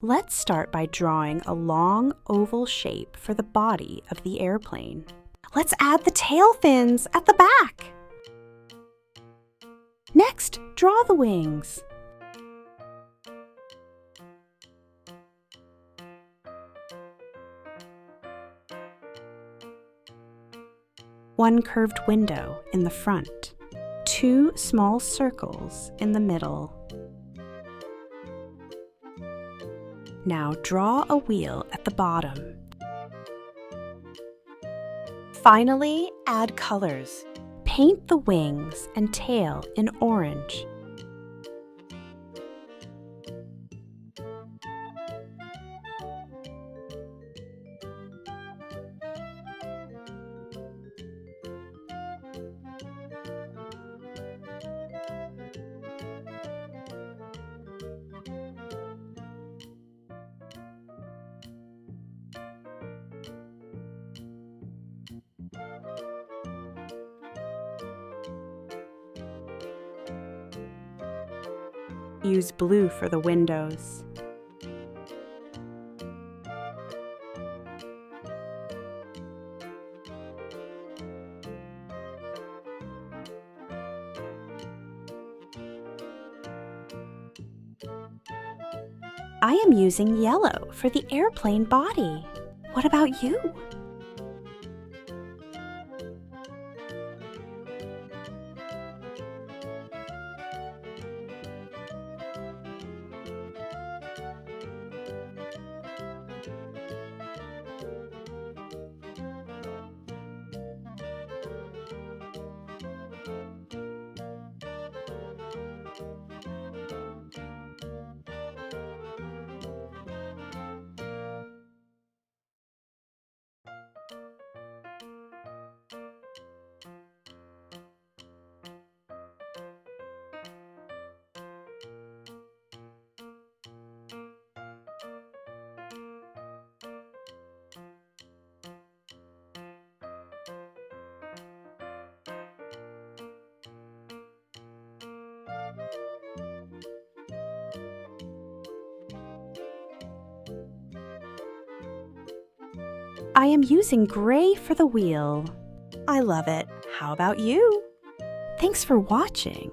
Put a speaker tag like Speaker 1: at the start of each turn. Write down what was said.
Speaker 1: Let's start by drawing a long oval shape for the body of the airplane. Let's add the tail fins at the back. Next, draw the wings. One curved window in the front. 2 small circles in the middle. Now draw a wheel at the bottom. Finally, add colors. Paint the wings and tail in orange. Use blue for the windows. I am using yellow for the airplane body. What about you? I am using gray for the wheel. I love it. How about you? Thanks for watching.